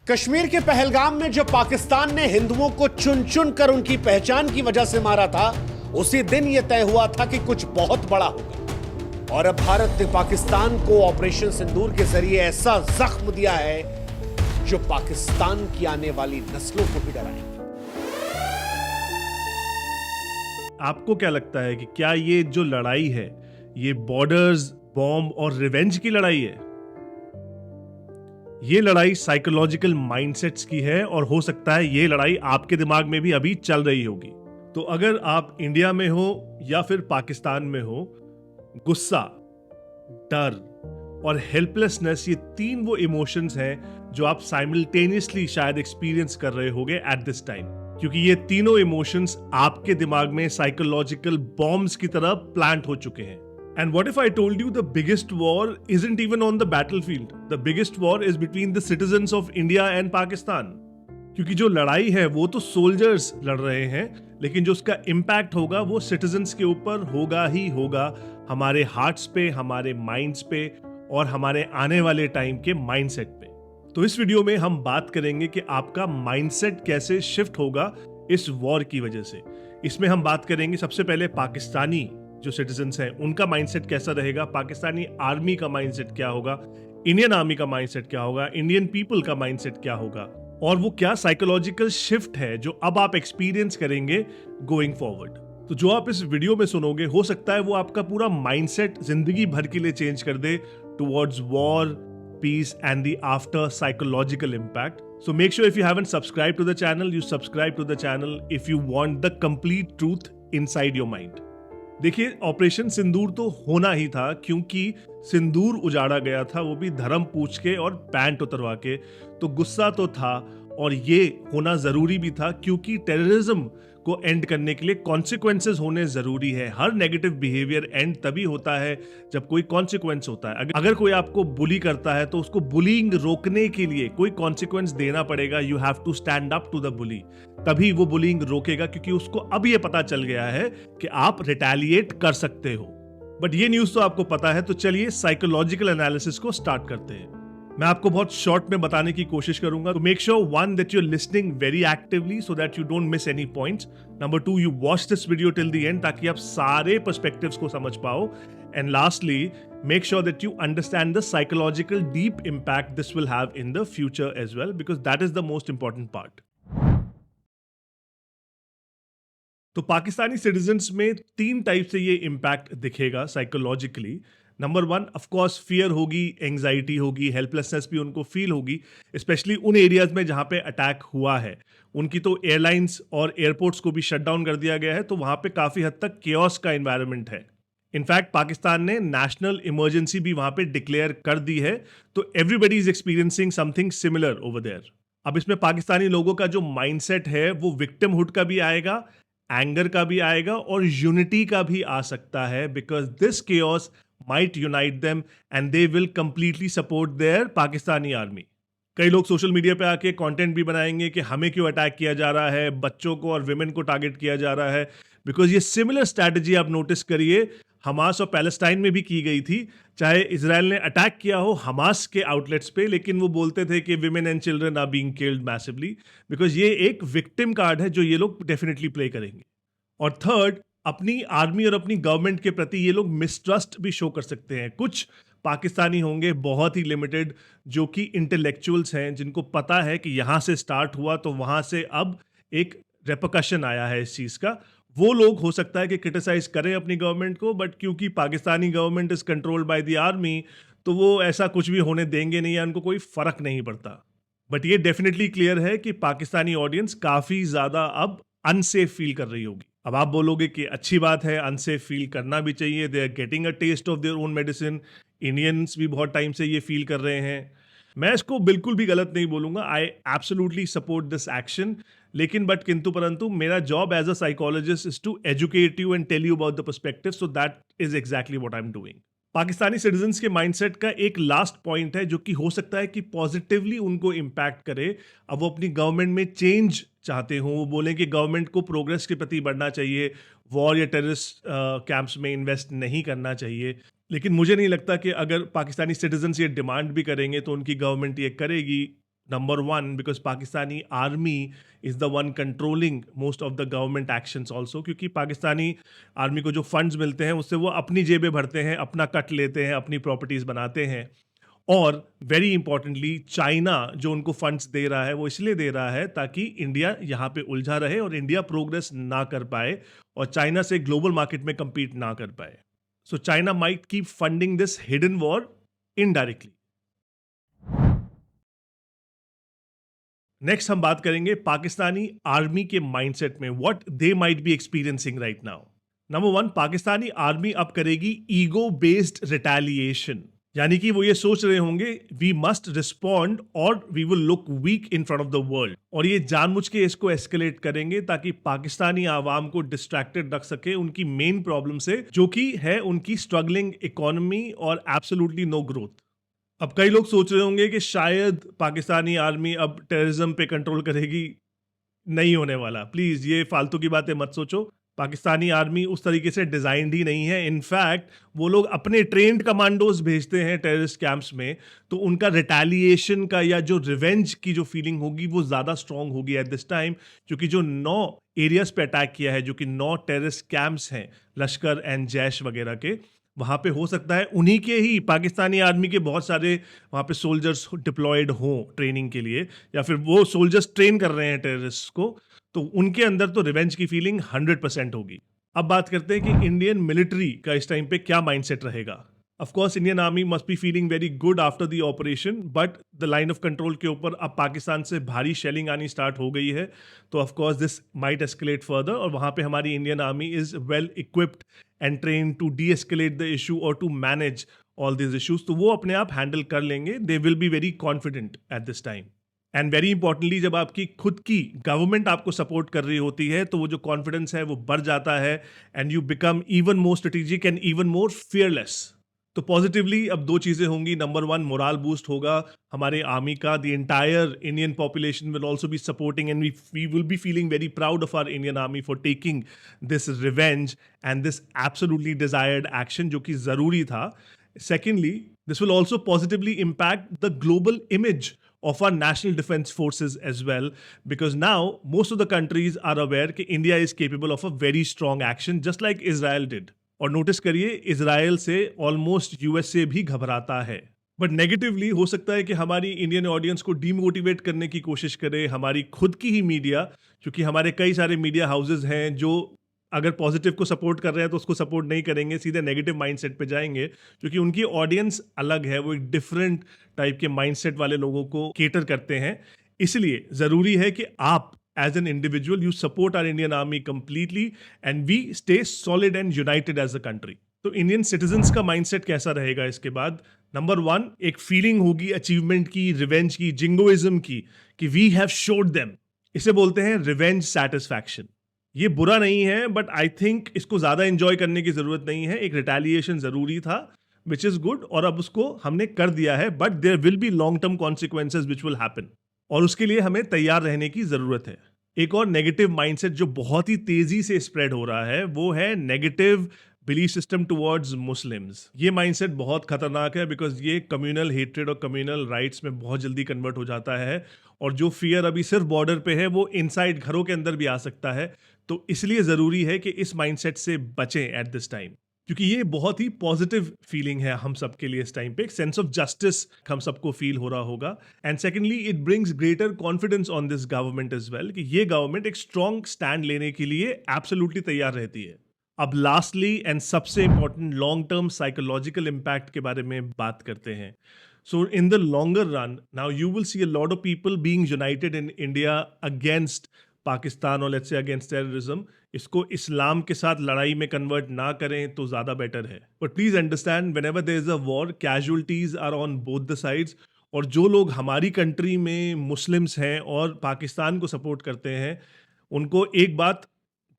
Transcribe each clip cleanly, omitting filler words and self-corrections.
कश्मीर के पहलगाम में जब पाकिस्तान ने हिंदुओं को चुन चुन कर उनकी पहचान की वजह से मारा था, उसी दिन यह तय हुआ था कि कुछ बहुत बड़ा होगा। और अब भारत ने पाकिस्तान को ऑपरेशन सिंदूर के जरिए ऐसा जख्म दिया है जो पाकिस्तान की आने वाली नस्लों को भी डराएगा। आपको क्या लगता है कि क्या ये जो लड़ाई है ये बॉर्डर्स, बॉम्ब और रिवेंज की लड़ाई है? ये लड़ाई साइकोलॉजिकल माइंडसेट्स की है और हो सकता है ये लड़ाई आपके दिमाग में भी अभी चल रही होगी। तो अगर आप इंडिया में हो या फिर पाकिस्तान में हो, गुस्सा, डर और हेल्पलेसनेस ये तीन वो इमोशंस हैं जो आप साइमल्टेनियसली शायद एक्सपीरियंस कर रहे होगे एट दिस टाइम, क्योंकि ये तीनों इमोशंस आपके दिमाग में साइकोलॉजिकल बॉम्ब्स की तरह प्लांट हो चुके हैं। And what if I told you the biggest war isn't even on the battlefield? The biggest war is between the citizens of India and Pakistan. क्योंकि जो लड़ाई है वो तो सोल्जर्स लड़ रहे हैं, लेकिन जो उसका इम्पैक्ट होगा वो सिटीजन्स के ऊपर होगा ही होगा, हमारे हार्ट्स पे, हमारे माइंड्स पे और हमारे आने वाले टाइम के माइंडसेट पे। तो इस वीडियो में हम बात करेंगे कि आपका माइंडसेट कैसे शिफ्ट होगा इस वॉर की वजह से। इसमें हम बात करेंगे सबसे पहले पाकिस्तानी जो सिटीजन्स हैं उनका माइंडसेट कैसा रहेगा, पाकिस्तानी आर्मी का माइंडसेट क्या होगा, इंडियन आर्मी का माइंडसेट क्या होगा, इंडियन पीपल का माइंडसेट क्या होगा, और वो क्या साइकोलॉजिकल शिफ्ट है जो अब आप एक्सपीरियंस करेंगे गोइंग फॉरवर्ड। तो जो आप इस वीडियो में सुनोगे हो सकता है वो आपका पूरा माइंडसेट जिंदगी भर के लिए चेंज कर दे towards war, peace and the after psychological impact. So make sure if you haven't subscribed to the channel, you subscribe to the channel if you want the complete truth inside your mind. देखिए, operation सिंदूर तो होना ही था क्योंकि सिंदूर उजाड़ा गया था, वो भी धर्म पूछ के और पैंट उतरवा के। तो गुस्सा तो था और ये होना जरूरी भी था क्योंकि टेररिज्म को एंड करने के लिए कॉन्सिक्वेंसेस होने जरूरी है। हर नेगेटिव बिहेवियर एंड तभी होता है जब कोई कॉन्सिक्वेंस होता है। अगर कोई आपको बुली करता है तो उसको बुलिंग रोकने के लिए कोई कॉन्सिक्वेंस देना पड़ेगा। You have to stand up to the bully, तभी वो बुलिंग रोकेगा, क्योंकि उसको अब ये पता चल गया है कि आप रिटेलिएट कर सकते हो। बट ये न्यूज तो आपको पता है, तो चलिए साइकोलॉजिकल एनालिसिस को स्टार्ट करते हैं। मैं आपको बहुत शॉर्ट में बताने की कोशिश करूंगा। तो make sure one that you are listening very actively so that you don't miss any points. Number two, you watch this video till the end ताकि आप सारे पर्सपेक्टिव्स को समझ पाओ। And lastly, make sure that you understand the psychological deep impact this will have in the future as well, because that is the most important part. तो Pakistani citizens में तीन type से ये इम्पैक्ट दिखेगा psychologically. Number one, of course fear होगी, anxiety होगी, helplessness भी उनको फील होगी, स्पेशली उन एरियाज में जहां पे अटैक हुआ है। उनकी तो एयरलाइंस और एयरपोर्ट्स को भी शट डाउन कर दिया गया है, तो वहां पे काफी हद तक केओस का एनवायरनमेंट है। इनफैक्ट पाकिस्तान ने नेशनल इमरजेंसी भी वहां पे डिक्लेयर कर दी है, तो everybody is experiencing something similar over there. अब इसमें पाकिस्तानी लोगों का जो माइंडसेट है वो विक्टिमहुड का भी आएगा, एंगर का भी आएगा और यूनिटी का भी आ सकता है, because this chaos might unite them and they will completely support their Pakistani army. कई लोग सोशल मीडिया पे आके कंटेंट भी बनाएंगे कि हमें क्यों अटैक किया जा रहा है, बच्चों को और विमेन को टारगेट किया जा रहा है, बिकॉज ये सिमिलर स्ट्रैटेजी आप नोटिस करिए हमास और पैलेस्टाइन में भी की गई थी। चाहे इजराइल ने अटैक किया हो हमास के आउटलेट्स पे, लेकिन वो बोलते थे कि women and children are being killed massively, because ये एक विक्टिम कार्ड है जो ये लोग डेफिनेटली प्ले करेंगे। और थर्ड, अपनी आर्मी और अपनी गवर्नमेंट के प्रति ये लोग मिसट्रस्ट भी शो कर सकते हैं। कुछ पाकिस्तानी होंगे बहुत ही लिमिटेड जो कि इंटेलेक्चुअल्स हैं, जिनको पता है कि यहाँ से स्टार्ट हुआ तो वहाँ से अब एक रेपरकशन आया है इस चीज़ का। वो लोग हो सकता है कि क्रिटिसाइज करें अपनी गवर्नमेंट को, बट क्योंकि Pakistani government is controlled by the army तो वो ऐसा कुछ भी होने देंगे नहीं या उनको कोई फर्क नहीं पड़ता। बट ये डेफिनेटली क्लियर है कि पाकिस्तानी ऑडियंस काफ़ी ज़्यादा अब अनसेफ फील कर रही होगी। अब आप बोलोगे कि अच्छी बात है, अनसेफ फील करना भी चाहिए, they are getting a taste of their own medicine. Indians भी बहुत टाइम से ये फील कर रहे हैं। मैं इसको बिल्कुल भी गलत नहीं बोलूंगा, I absolutely support this action. लेकिन बट किंतु परंतु मेरा job as a psychologist is to educate you and tell you about the perspective, so that is exactly what I am doing. Pakistani citizens के माइंडसेट का एक लास्ट पॉइंट है जो कि हो सकता है कि पॉजिटिवली उनको इम्पैक्ट करे। अब वो अपनी गवर्नमेंट में चेंज चाहते हों, वो बोलें कि गवर्नमेंट को प्रोग्रेस के प्रति बढ़ना चाहिए, वॉर या टेररिस्ट कैंप्स में इन्वेस्ट नहीं करना चाहिए। लेकिन मुझे नहीं लगता कि अगर पाकिस्तानी सिटीजन्स ये डिमांड भी करेंगे तो उनकी गवर्नमेंट ये करेगी। number one, because Pakistani army is the one controlling most of the government actions also, क्योंकि पाकिस्तानी आर्मी को जो फंड्स मिलते हैं उससे वो अपनी जेबें भरते हैं, अपना कट लेते हैं, अपनी प्रॉपर्टीज बनाते हैं। और वेरी इंपॉर्टेंटली चाइना जो उनको फंड्स दे रहा है वो इसलिए दे रहा है ताकि इंडिया यहाँ पे उलझा रहे और इंडिया प्रोग्रेस ना कर पाए और चाइना से ग्लोबल मार्केट में compete ना कर पाए। So China might keep funding this hidden war indirectly. Next हम बात करेंगे पाकिस्तानी आर्मी के माइंडसेट में, what they might be experiencing right now. Number one, Pakistani army अब करेगी ईगो बेस्ड रिटेलिएशन, यानी कि वो ये सोच रहे होंगे वी मस्ट रिस्पॉन्ड और we will look weak in front of the world, और ये जानबूझ के इसको एस्केलेट करेंगे ताकि पाकिस्तानी आवाम को डिस्ट्रैक्टेड रख सके उनकी मेन प्रॉब्लम से, जो कि है उनकी स्ट्रगलिंग इकोनॉमी और एब्सोल्युटली नो ग्रोथ। अब कई लोग सोच रहे होंगे कि शायद पाकिस्तानी आर्मी अब टेररिज्म पे कंट्रोल करेगी। नहीं होने वाला, प्लीज ये फालतू की बातें मत सोचो। पाकिस्तानी आर्मी उस तरीके से डिजाइंड ही नहीं है। इनफैक्ट वो लोग अपने ट्रेंड कमांडोज भेजते हैं टेररिस्ट कैंप्स में, तो उनका रिटेलिएशन का या जो रिवेंज की जो फीलिंग होगी वो ज्यादा स्ट्रांग होगी एट दिस टाइम, क्योंकि जो 9 एरियाज पे अटैक किया है, जो कि 9 टेररिस्ट कैंप्स हैं लश्कर एंड जैश वगैरह के, वहाँ पे हो सकता है उन्हीं के ही पाकिस्तानी आर्मी के बहुत सारे वहाँ पे सोल्जर्स डिप्लॉयड हों ट्रेनिंग के लिए, या फिर वो सोल्जर्स ट्रेन कर रहे हैं टेररिस्ट को, तो उनके अंदर तो रिवेंज की फीलिंग 100% होगी। अब बात करते हैं कि इंडियन मिलिट्री का इस टाइम पे क्या माइंडसेट रहेगा। Of course Indian army must be feeling very good after the operation, but the line of control के ऊपर अब पाकिस्तान से भारी शेलिंग आनी स्टार्ट हो गई है, तो of course this might escalate further, और वहाँ पे हमारी Indian army is well equipped and train to de-escalate the issue और to manage all this issues, तो वो अपने आप हैंडल कर लेंगे। They will be very confident at this time. And very importantly, जब आपकी खुद की गवर्नमेंट आपको सपोर्ट कर रही होती है तो वो जो कॉन्फिडेंस है वो बढ़ जाता है, and you become even more strategic and even more fearless. तो पॉजिटिवली अब 2 चीजें होंगी। नंबर 1, मोरल बूस्ट होगा हमारे आर्मी का। The entire Indian population will also be supporting and we will be feeling very proud of our Indian army for taking this revenge and this absolutely desired action, जो कि जरूरी था। Secondly, this will also positively impact the global image of our national defense forces as well, because now most of the countries are aware that India is capable of a very strong action, just like Israel did. और notice करिए, Israel से almost USA भी घबराता है। But negatively हो सकता है कि हमारी इंडियन ऑडियंस को डीमोटिवेट करने की कोशिश करे हमारी खुद की ही मीडिया, क्योंकि हमारे कई सारे मीडिया हाउसेज हैं जो अगर पॉजिटिव को सपोर्ट कर रहे हैं तो उसको सपोर्ट नहीं करेंगे, सीधे नेगेटिव माइंडसेट पे जाएंगे, क्योंकि उनकी ऑडियंस अलग है, वो एक डिफरेंट टाइप के माइंडसेट वाले लोगों को केटर करते हैं। इसलिए ज़रूरी है कि आप as an individual you support our Indian army completely and we stay solid and united as a country. तो इंडियन सिटीजन्स का माइंडसेट कैसा रहेगा इसके बाद? नंबर 1, एक फीलिंग होगी अचीवमेंट की, रिवेंज की, जिंगोइज्म की, कि वी हैव शोड देम। इसे बोलते हैं रिवेंज सैटिस्फैक्शन। ये बुरा नहीं है, बट आई थिंक इसको ज्यादा एंजॉय करने की जरूरत नहीं है। एक रिटेलिएशन जरूरी था, विच इज गुड, और अब उसको हमने कर दिया है, but there will be long term consequences which will happen, और उसके लिए हमें तैयार रहने की जरूरत है। एक और नेगेटिव माइंडसेट जो बहुत ही तेजी से स्प्रेड हो रहा है वो है negative belief system towards Muslims. ये माइंडसेट बहुत खतरनाक है, बिकॉज ये कम्युनल हेट्रेड और कम्युनल राइट्स में बहुत जल्दी कन्वर्ट हो जाता है, और जो फियर अभी सिर्फ बॉर्डर पे है वो इनसाइड घरों के अंदर भी आ सकता है। तो इसलिए ज़रूरी है कि इस माइंडसेट से बचें एट दिस टाइम, क्योंकि ये बहुत ही पॉजिटिव फीलिंग है हम सब के लिए इस टाइम पे। एक सेंस ऑफ जस्टिस हम सबको फील हो रहा होगा, and secondly it brings greater confidence on this government as well, कि ये गवर्नमेंट एक स्ट्रॉन्ग स्टैंड लेने के लिए एब्सोल्युटली तैयार रहती है। अब लास्टली एंड सबसे important, long term psychological impact के बारे में बात करते हैं। So in the longer run now you will see a lot of people being united in India against Pakistan और लेट्स से अगेंस्ट टेररिज्म। इसको इस्लाम के साथ लड़ाई में कन्वर्ट ना करें तो ज़्यादा बेटर है, but please understand whenever there is a war casualties are on both the sides. और जो लोग हमारी कंट्री में मुस्लिम्स हैं और पाकिस्तान को सपोर्ट करते हैं, उनको एक बात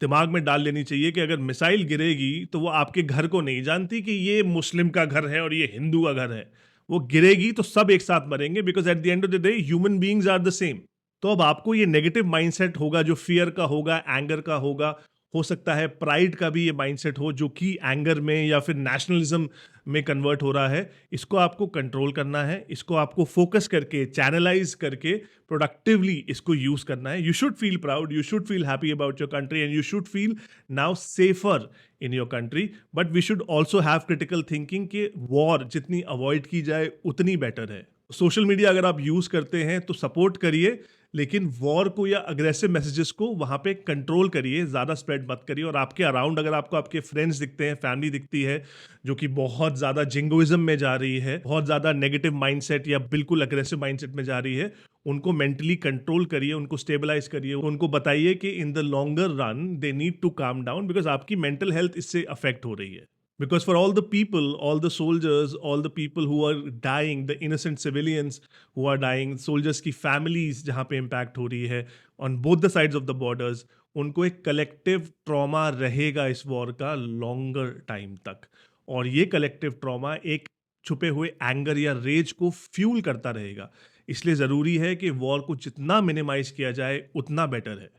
दिमाग में डाल लेनी चाहिए कि अगर मिसाइल गिरेगी तो वो आपके घर को नहीं जानती कि ये मुस्लिम का घर है और ये हिंदू का घर है। वो गिरेगी तो सब एक साथ मरेंगे, because at the end of the day human beings are the same. तो अब आपको ये नेगेटिव माइंडसेट होगा, जो फियर का होगा, एंगर का होगा, हो सकता है प्राइड का भी ये माइंडसेट हो जो कि एंगर में या फिर नेशनलिज्म में कन्वर्ट हो रहा है। इसको आपको कंट्रोल करना है, इसको आपको फोकस करके चैनलाइज करके प्रोडक्टिवली इसको यूज करना है। You should feel proud, you should feel happy about your country and you should feel now safer in your country, but we should also have critical thinking कि war जितनी avoid की जाए उतनी better है। Social media अगर आप use करते हैं तो सपोर्ट करिए, लेकिन वॉर को या अग्रेसिव मैसेजेस को वहां पे कंट्रोल करिए, ज्यादा स्प्रेड मत करिए। और आपके अराउंड अगर आपको आपके फ्रेंड्स दिखते हैं, फैमिली दिखती है जो कि बहुत ज्यादा जिंगोइज्म में जा रही है, बहुत ज्यादा नेगेटिव माइंडसेट या बिल्कुल अग्रेसिव माइंडसेट में जा रही है, उनको मेंटली कंट्रोल करिए, उनको स्टेबलाइज करिए, उनको बताइए कि in the longer run they need to calm down, because आपकी मेंटल हेल्थ इससे अफेक्ट हो रही है। Because for all the people, all the soldiers, all the people who are dying, the innocent civilians who are dying, soldiers की families जहाँ पे impact हो रही है on both the sides of the borders, उनको एक collective trauma रहेगा इस war का longer time तक। और ये collective trauma एक छुपे हुए anger या rage को fuel करता रहेगा। इसलिए ज़रूरी है कि war को जितना minimize किया जाए उतना better है।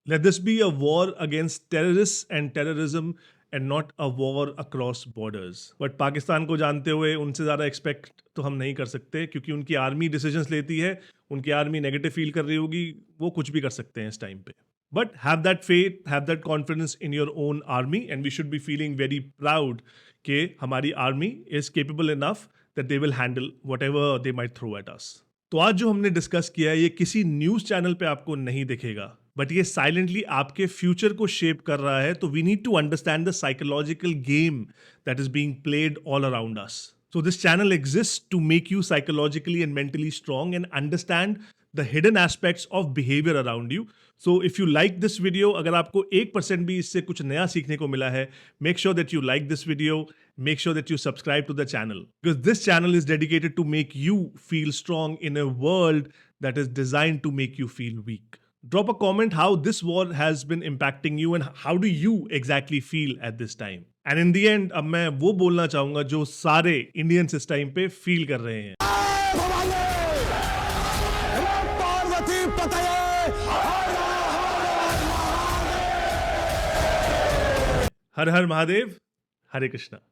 Let this be a war against terrorists and terrorism and not a war across borders. But Pakistan को जानते हुए उनसे ज़्यादा एक्सपेक्ट तो हम नहीं कर सकते, क्योंकि उनकी आर्मी डिसीजंस लेती है, उनकी आर्मी नेगेटिव फील कर रही होगी, वो कुछ भी कर सकते हैं इस टाइम पे। But have that faith, have that confidence in your own army, and we should be feeling very proud कि हमारी army is capable enough that they will handle whatever they might throw at us. तो आज जो हमने discuss किया है ये किसी न्यूज़ चैनल पे आपको नहीं दिखेगा, बट ये साइलेंटली आपके फ्यूचर को शेप कर रहा है। तो we need to understand the psychological game that is being played all around us. So this channel exist to make you psychologically and mentally strong and understand the hidden aspects of behaviour around you. So if you like this video, अगर आपको 1% भी इससे कुछ नया सीखने को मिला है, make sure that you like this video, make sure that you subscribe to the channel, because this channel is dedicated to make you feel strong in a world that is designed to make you feel weak. Drop a comment how this war has been impacting you and how do you exactly feel at this time. And in the end, अब मैं वो बोलना चाहूंगा जो सारे Indians इस time पे feel कर रहे हैं। हर हर महादेव, हरे कृष्णा।